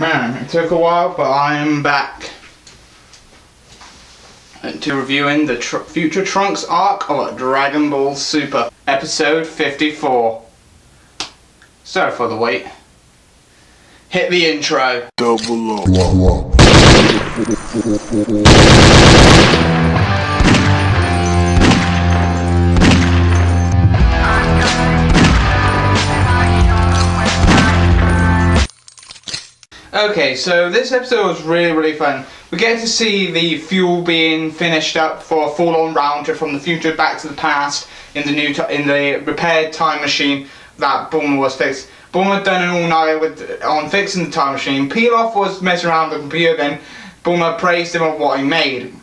Man, it took a while, but I am back to reviewing the Future Trunks arc of Dragon Ball Super, episode 54. Sorry for the wait. Hit the intro. Double up. Okay, so this episode was really fun. We get to see the fuel being finished up for a full-on round trip from the future back to the past in the repaired time machine that Bulma was fixed. Bulma had done an all-nighter on fixing the time machine. Pilaf was messing around with the computer, then Bulma praised him on what he made,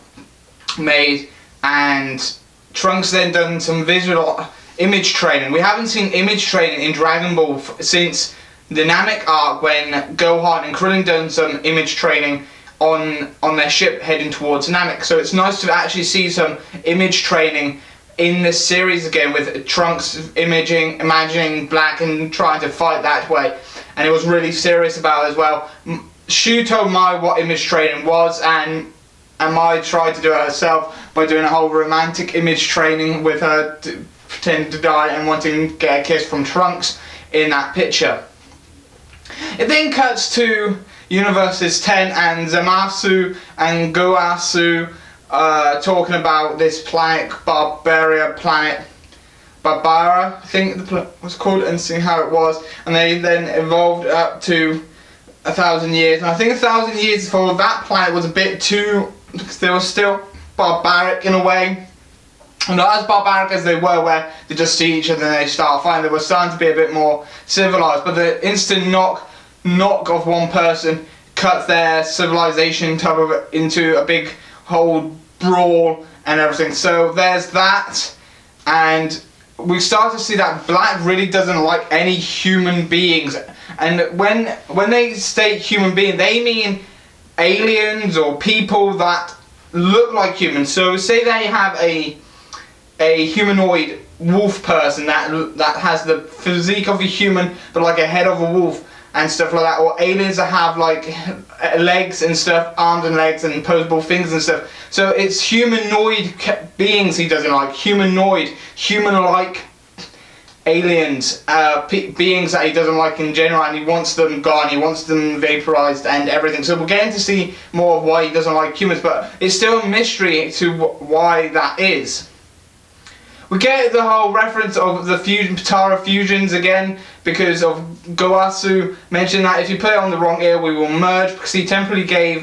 and Trunks then done some visual image training. We haven't seen image training in Dragon Ball since the Namek arc, when Gohan and Krillin done some image training on their ship heading towards Namek. So it's nice to actually see some image training in this series again, with Trunks imagining Black and trying to fight that way. And it was really serious about it as well. Shu told Mai what image training was, and Mai tried to do it herself by doing a whole romantic image training with her pretending to die and wanting to get a kiss from Trunks in that picture. It then cuts to Universes 10 and Zamasu and Goasu talking about this planet, Barbara, I think the was called, and seeing how it was. And they then evolved up to 1,000 years. And I think 1,000 years for that planet was a bit too, because they were still barbaric in a way. And not as barbaric as they were, where they just see each other and they start fighting. They were starting to be a bit more civilized, but the instant knock of one person cuts their civilization into a big whole brawl and everything. So there's that, and we start to see that Black really doesn't like any human beings. And when they state human being, they mean aliens or people that look like humans. So say they have a humanoid wolf person that has the physique of a human but like a head of a wolf and stuff like that, or aliens that have like legs and stuff, arms and legs and posable fingers and stuff. So it's humanoid beings he doesn't like, human-like aliens, beings that he doesn't like in general, and he wants them gone, he wants them vaporized and everything. So we're getting to see more of why he doesn't like humans, but it's still a mystery to why that is. We get the whole reference of the Potara fusions again, because of Goasu mentioned that if you put it on the wrong ear we will merge, because he temporarily gave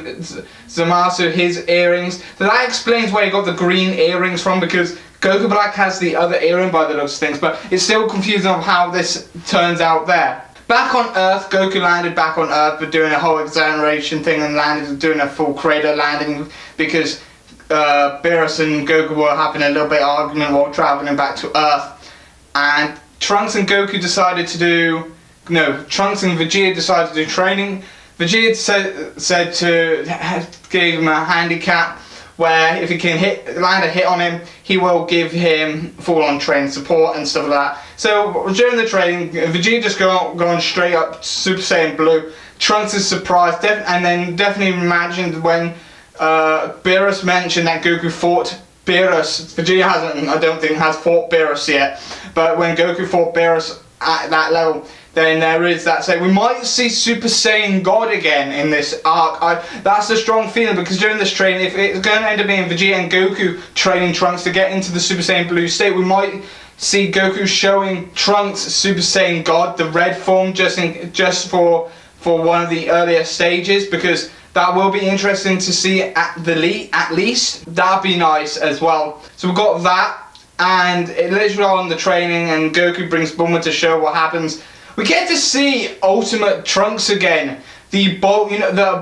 Zamasu his earrings. So that explains where he got the green earrings from, because Goku Black has the other earring by the looks of things, but it's still confusing of how this turns out there. Back on Earth, Goku landed back on Earth, but doing a whole acceleration thing and landed doing a full crater landing, because Beerus and Goku were having a little bit of argument while traveling back to Earth, and Trunks and Vegeta decided to do training. Vegeta gave him a handicap where if he can land a hit on him, he will give him full-on training support and stuff like that. So during the training, Vegeta just going straight up Super Saiyan Blue. Trunks is surprised, and then definitely imagined when Beerus mentioned that Goku fought Beerus. Vegeta I don't think has fought Beerus yet, but when Goku fought Beerus at that level, then there is that say we might see Super Saiyan God again in this arc. That's a strong feeling, because during this training, if it's going to end up being Vegeta and Goku training Trunks to get into the Super Saiyan Blue state, we might see Goku showing Trunks Super Saiyan God, the red form, just for one of the earlier stages, because that will be interesting to see at least. That'd be nice as well. So we've got that, and it literally on the training, and Goku brings Bulma to show what happens. We get to see Ultimate Trunks again. The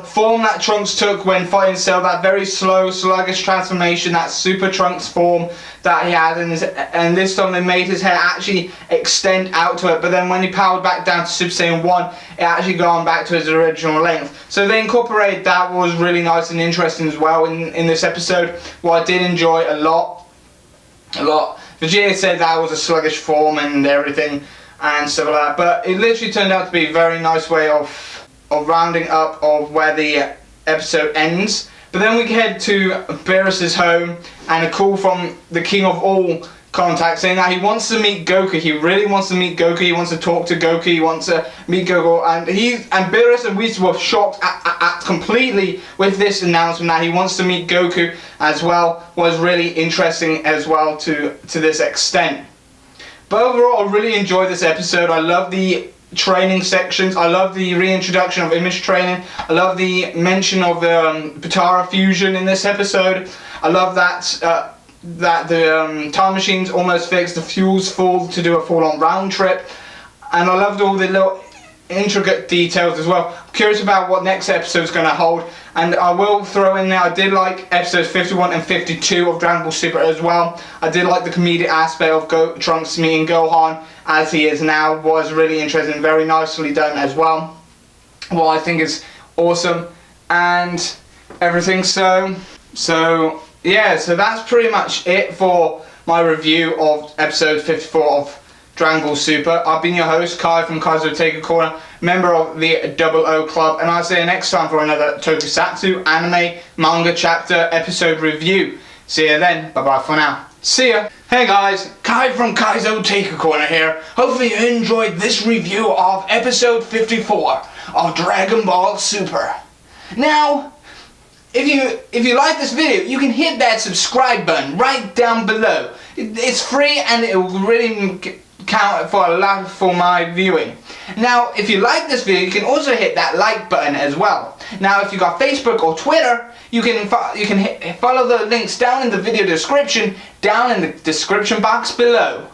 form that Trunks took when fighting Cell, that very slow, sluggish transformation, that Super Trunks form that he had, and this time they made his hair actually extend out to it, but then when he powered back down to Super Saiyan 1, it actually gone back to his original length. So they incorporated that, was really nice and interesting as well in this episode, what I did enjoy a lot. Vegeta said that was a sluggish form and everything and stuff like that, but it literally turned out to be a very nice way of rounding up of where the episode ends. But then we head to Beerus's home, and a call from the king of all contact saying that he wants to meet Goku. He really wants to meet Goku. He wants to talk to Goku. He wants to meet Goku. And Beerus and Whis were shocked completely with this announcement that he wants to meet Goku as well. Was really interesting as well to this extent. But overall, I really enjoyed this episode. I love the training sections. I love the reintroduction of image training. I love the mention of the Potara fusion in this episode. I love that the time machine's almost fixed, the fuel's full to do a full-on round trip, and I loved all the little intricate details as well. I'm curious about what next episode's going to hold, and I will throw in there, I did like episodes 51 and 52 of Dragon Ball Super as well. I did like the comedic aspect of Trunks meeting Gohan as he is now. Was really interesting, very nicely done as well. Well, I think is awesome and everything. So yeah, so that's pretty much it for my review of episode 54 of Dragon Ball Super. I've been your host, Kai from Kai's Otaku Corner, member of the Double O Club, and I'll see you next time for another Tokusatsu anime manga chapter episode review. See you then. Bye bye for now. See ya. Hey guys, Kai from Kai's Otaku Corner here. Hopefully you enjoyed this review of episode 54 of Dragon Ball Super. Now, if you like this video, you can hit that subscribe button right down below. It's free and it will really count for a lot for my viewing. Now, if you like this video, you can also hit that like button as well. Now, if you got Facebook or Twitter, you can follow the links down in the video description, down in the description box below.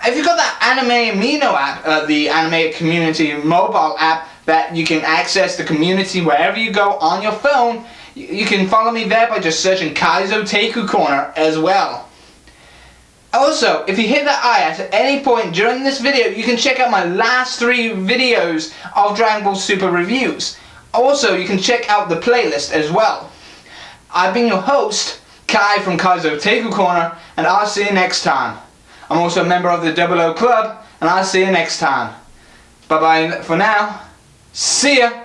If you got that Anime Amino app, the Anime Community mobile app that you can access the community wherever you go on your phone, you can follow me there by just searching Kai's Otaku Corner as well. Also, if you hit that eye at any point during this video, you can check out my last 3 videos of Dragon Ball Super reviews. Also, you can check out the playlist as well. I've been your host, Kai from Kai's Otaku Corner, and I'll see you next time. I'm also a member of the Double O Club, and I'll see you next time. Bye bye for now. See ya!